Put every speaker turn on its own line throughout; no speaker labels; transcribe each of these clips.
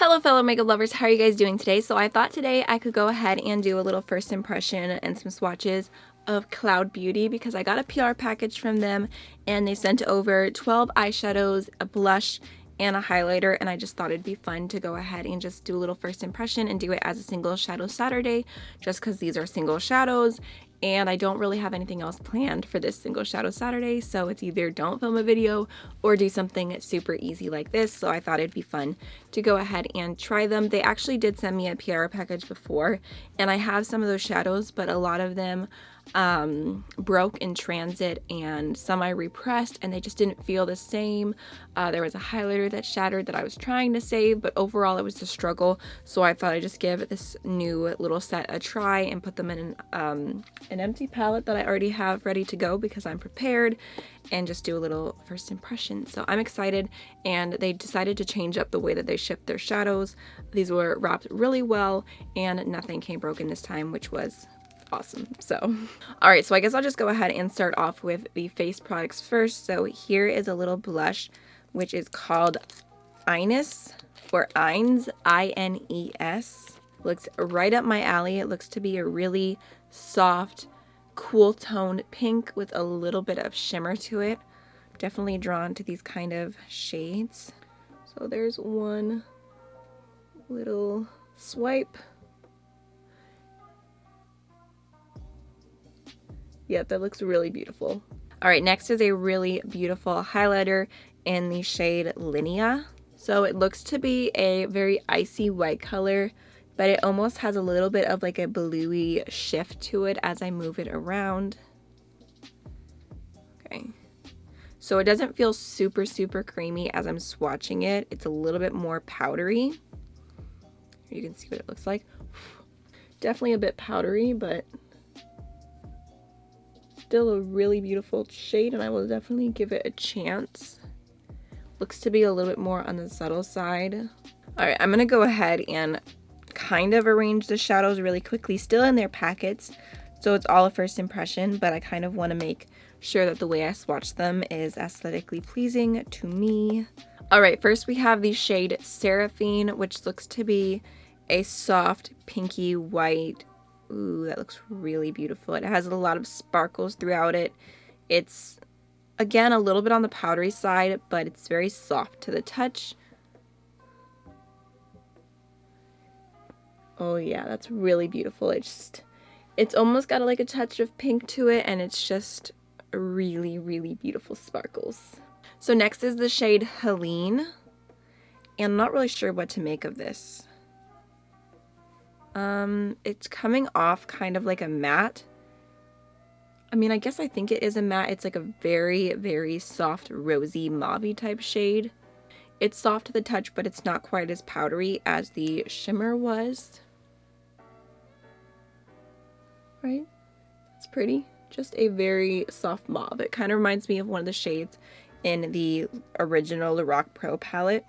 Hello fellow makeup lovers, how are you guys doing today? So I thought today I could go ahead and do a little first impression and some swatches of Cloud Beauty because I got a PR package from them and they sent over 12 eyeshadows, a blush, and a highlighter, and I just thought it'd be fun to go ahead and just do a little first impression and do it as a single shadow Saturday just because these are single shadows and I don't really have anything else planned for this single shadow Saturday, so it's either don't film a video or do something super easy like this. So I thought it'd be fun to go ahead and try them. They actually did send me a PR package before and I have some of those shadows, but a lot of them broke in transit and some I repressed and they just didn't feel the same. There was a highlighter that shattered that I was trying to save, but overall it was a struggle, so I thought I'd just give this new little set a try and put them in an empty palette that I already have ready to go because I'm prepared, and just do a little first impression. So I'm excited, and they decided to change up the way that they shipped their shadows. These were wrapped really well and nothing came broken this time, which was awesome. So all right, so I guess I'll just go ahead and start off with the face products first. So here is a little blush which is called Ines or Ines, I-N-E-S. Looks right up my alley. It looks to be a really soft, cool toned pink with a little bit of shimmer to it. Definitely drawn to these kind of shades. So there's one little swipe. Yeah, that looks really beautiful. All right, next is a really beautiful highlighter in the shade Linea. So it looks to be a very icy white color, but it almost has a little bit of like a bluey shift to it as I move it around. Okay. So it doesn't feel super creamy as I'm swatching it. It's a little bit more powdery. Here you can see what it looks like. Definitely a bit powdery, but still a really beautiful shade, and I will definitely give it a chance. Looks to be a little bit more on the subtle side. All right, I'm gonna go ahead and kind of arrange the shadows really quickly, still in their packets, so it's all a first impression, but I kind of want to make sure that the way I swatch them is aesthetically pleasing to me. All right, first we have the shade Seraphine, which looks to be a soft pinky white. Ooh, that looks really beautiful. It has a lot of sparkles throughout it. It's, again, a little bit on the powdery side, but it's very soft to the touch. Oh yeah, that's really beautiful. It's almost got like a touch of pink to it, and it's just really beautiful sparkles. So next is the shade Helene, and I'm not really sure what to make of this. It's coming off kind of like a matte. I mean, I guess I think it is a matte. It's like a very soft rosy mauve type shade. It's soft to the touch, but it's not quite as powdery as the shimmer was. Right? It's pretty. Just a very soft mauve. It kind of reminds me of one of the shades in the original Lorac Pro palette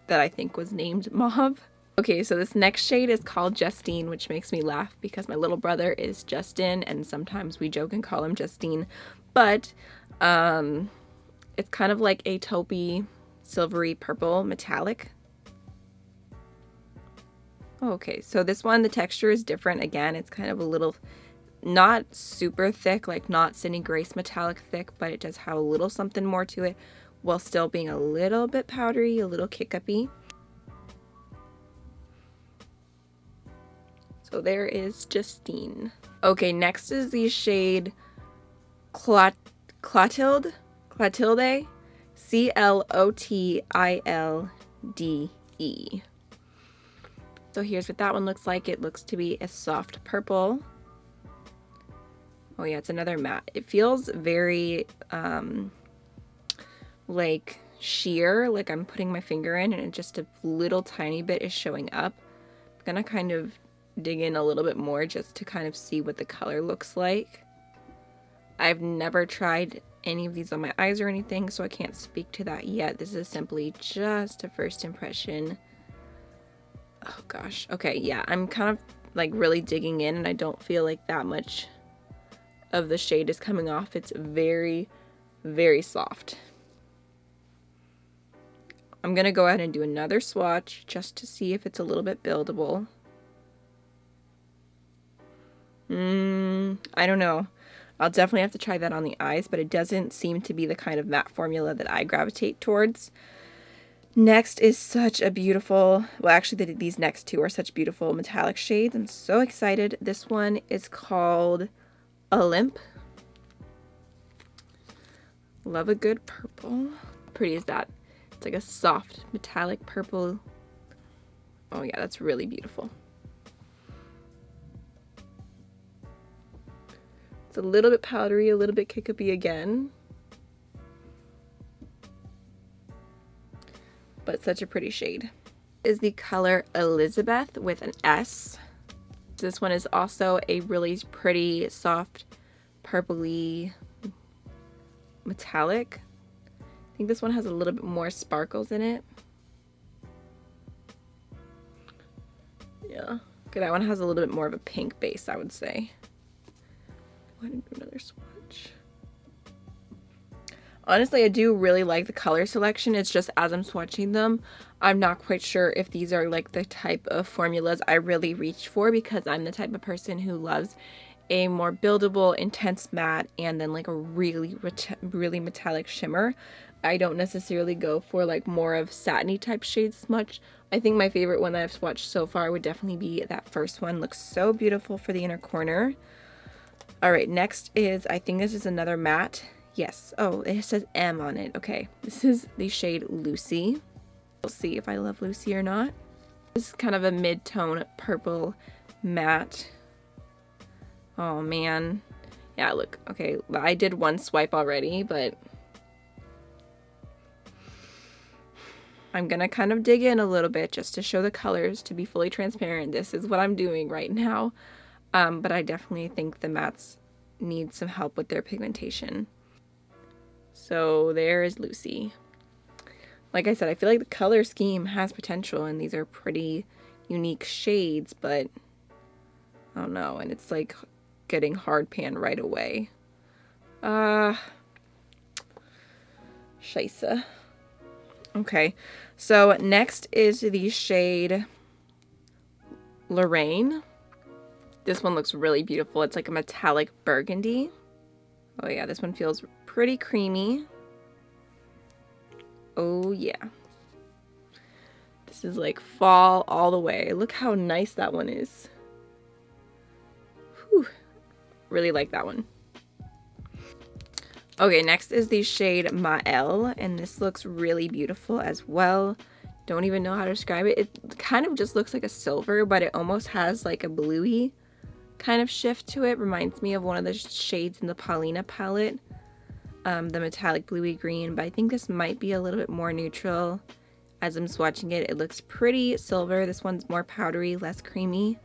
that I think was named mauve. Okay, so this next shade is called Justine, which makes me laugh because my little brother is Justin, and sometimes we joke and call him Justine. But it's kind of like a taupey, silvery purple metallic. Okay, so this one, the texture is different. Again, it's kind of a little, not super thick, like not Sydney Grace metallic thick, but it does have a little something more to it while still being a little bit powdery, a little kick-uppy. So there is Justine. Okay, next is the shade Clotilde, C-L-O-T-I-L-D-E. So here's what that one looks like. It looks to be a soft purple. Oh yeah, it's another matte. It feels very like sheer, like I'm putting my finger in and just a little tiny bit is showing up. I'm gonna kind of dig in a little bit more just to kind of see what the color looks like. I've never tried any of these on my eyes or anything, so I can't speak to that yet. This is simply just a first impression. Oh gosh. Okay, yeah, I'm kind of like really digging in and I don't feel like that much of the shade is coming off. It's very soft. I'm going to go ahead and do another swatch just to see if it's a little bit buildable. I don't know. I'll definitely have to try that on the eyes, but it doesn't seem to be the kind of matte formula that I gravitate towards. Next is such a beautiful, well, actually these next two are such beautiful metallic shades. I'm so excited. This one is called Olymp. Love a good purple. How pretty is that? It's like a soft metallic purple. Oh yeah, that's really beautiful. It's a little bit powdery, a little bit kick-uppy again. But such a pretty shade. Is the color Elizabeth with an S. This one is also a really pretty soft purpley metallic. I think this one has a little bit more sparkles in it. Yeah. Okay, that one has a little bit more of a pink base, I would say. Go ahead and do another swatch. Honestly, I do really like the color selection. It's just as I'm swatching them, I'm not quite sure if these are like the type of formulas I really reach for, because I'm the type of person who loves a more buildable, intense matte, and then like a really metallic shimmer. I don't necessarily go for like more of satiny type shades as much. I think my favorite one that I've swatched so far would definitely be that first one. Looks so beautiful for the inner corner. All right, next is, I think this is another matte. Yes. Oh, it says M on it. Okay. This is the shade Lucy. We'll see if I love Lucy or not. This is kind of a mid-tone purple matte. Oh, man. Yeah, look. Okay, I did one swipe already, but I'm going to kind of dig in a little bit just to show the colors, to be fully transparent. This is what I'm doing right now. But I definitely think the mattes need some help with their pigmentation. So there is Lucy. Like I said, I feel like the color scheme has potential, and these are pretty unique shades, but I don't know. And it's like getting hard pan right away. Scheisse. Okay, so next is the shade Lorraine. This one looks really beautiful. It's like a metallic burgundy. Oh yeah, this one feels pretty creamy. Oh yeah. This is like fall all the way. Look how nice that one is. Whew. Really like that one. Okay, next is the shade Maëlle, and this looks really beautiful as well. Don't even know how to describe it. It kind of just looks like a silver, but it almost has like a bluey kind of shift to it. Reminds me of one of the shades in the Paulina palette, the metallic bluey green, but I think this might be a little bit more neutral. As I'm swatching it, it looks pretty silver. This one's more powdery, less creamy,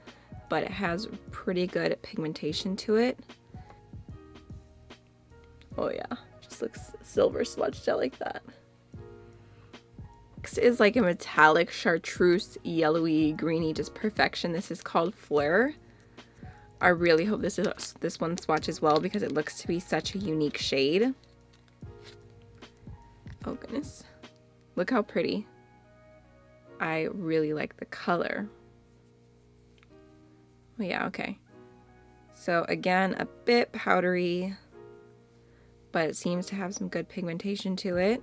but it has pretty good pigmentation to it. Oh yeah, just looks silver swatched out like that. Next is like a metallic chartreuse, yellowy, greeny, just perfection. This is called Fleur. I really hope this one swatches well, because it looks to be such a unique shade. Oh goodness. Look how pretty. I really like the color. Oh yeah, okay. So again, a bit powdery, but it seems to have some good pigmentation to it.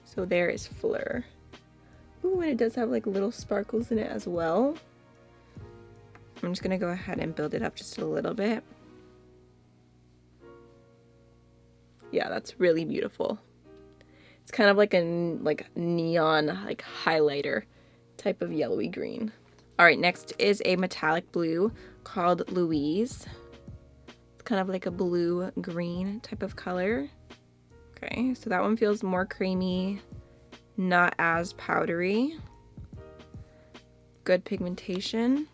So there is Fleur. Ooh, and it does have like little sparkles in it as well. I'm just gonna go ahead and build it up just a little bit. Yeah, that's really beautiful. It's kind of like a neon like highlighter type of yellowy green. All right, next is a metallic blue called Louise. It's kind of like a blue green type of color. Okay, so that one feels more creamy, not as powdery. Good pigmentation.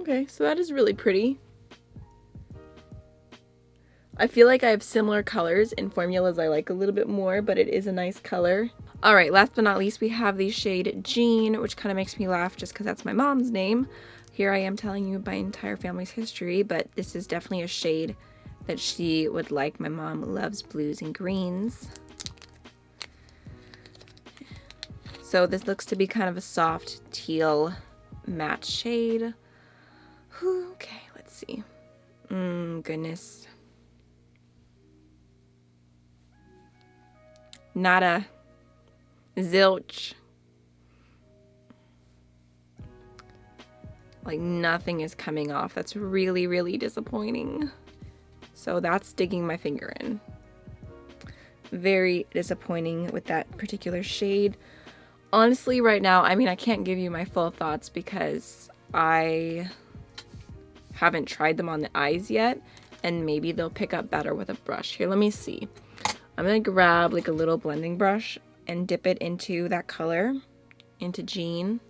Okay, so that is really pretty. I feel like I have similar colors in formulas I like a little bit more, but it is a nice color. All right, last but not least, we have the shade Jean, which kind of makes me laugh just because that's my mom's name. Here I am telling you my entire family's history, but this is definitely a shade that she would like. My mom loves blues and greens. So this looks to be kind of a soft teal matte shade. Whew, okay, let's see. Goodness. Nada. Zilch. Like nothing is coming off. That's really, really disappointing. So that's digging my finger in. Very disappointing with that particular shade. Honestly, right now, I mean, I can't give you my full thoughts because I haven't tried them on the eyes yet, and maybe they'll pick up better with a brush. Here, let me see. I'm gonna grab like a little blending brush and dip it into that color, into Jean.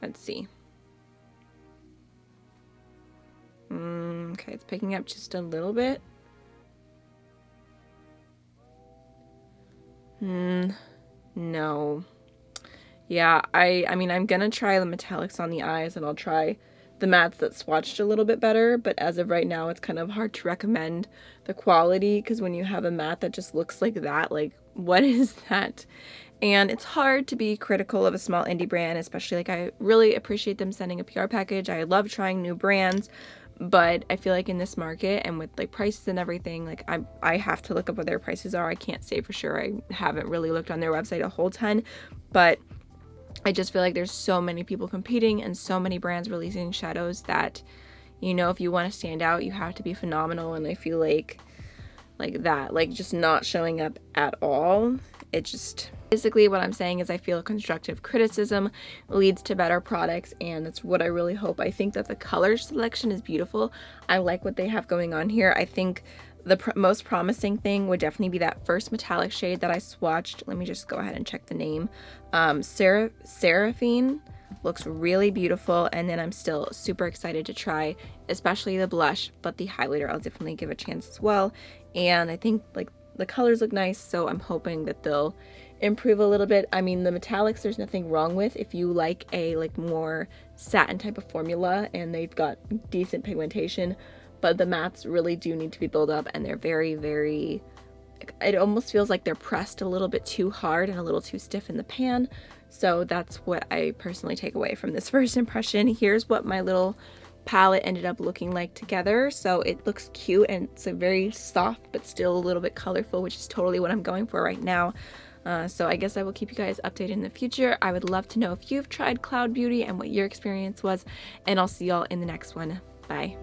Let's see. Okay, it's picking up just a little bit. No. Yeah, I mean, I'm gonna try the metallics on the eyes, and I'll try the mattes that swatched a little bit better, but as of right now, it's kind of hard to recommend the quality, because when you have a matte that just looks like that, like, what is that? And it's hard to be critical of a small indie brand, especially, like, I really appreciate them sending a PR package. I love trying new brands, but I feel like in this market and with like prices and everything, like I have to look up what their prices are. I can't say for sure. I haven't really looked on their website a whole ton, but I just feel like there's so many people competing and so many brands releasing shadows that, you know, if you want to stand out, you have to be phenomenal. And I feel like that, like just not showing up at all, it just... Basically what I'm saying is I feel constructive criticism leads to better products, and that's what I really hope. I think that the color selection is beautiful. I like what they have going on here. I think the most promising thing would definitely be that first metallic shade that I swatched. Let me just go ahead and check the name. Seraphine looks really beautiful, and then I'm still super excited to try especially the blush, but the highlighter I'll definitely give a chance as well. And I think like the colors look nice, so I'm hoping that they'll improve a little bit. I mean, the metallics there's nothing wrong with if you like a like more satin type of formula and they've got decent pigmentation, but the mattes really do need to be built up, and they're very, very, it almost feels like they're pressed a little bit too hard and a little too stiff in the pan. So that's what I personally take away from this first impression. Here's what my little palette ended up looking like together. So it looks cute, and it's a very soft but still a little bit colorful, which is totally what I'm going for right now. So I guess I will keep you guys updated in the future. I would love to know if you've tried Cloud Beauty and what your experience was, and I'll see y'all in the next one. Bye.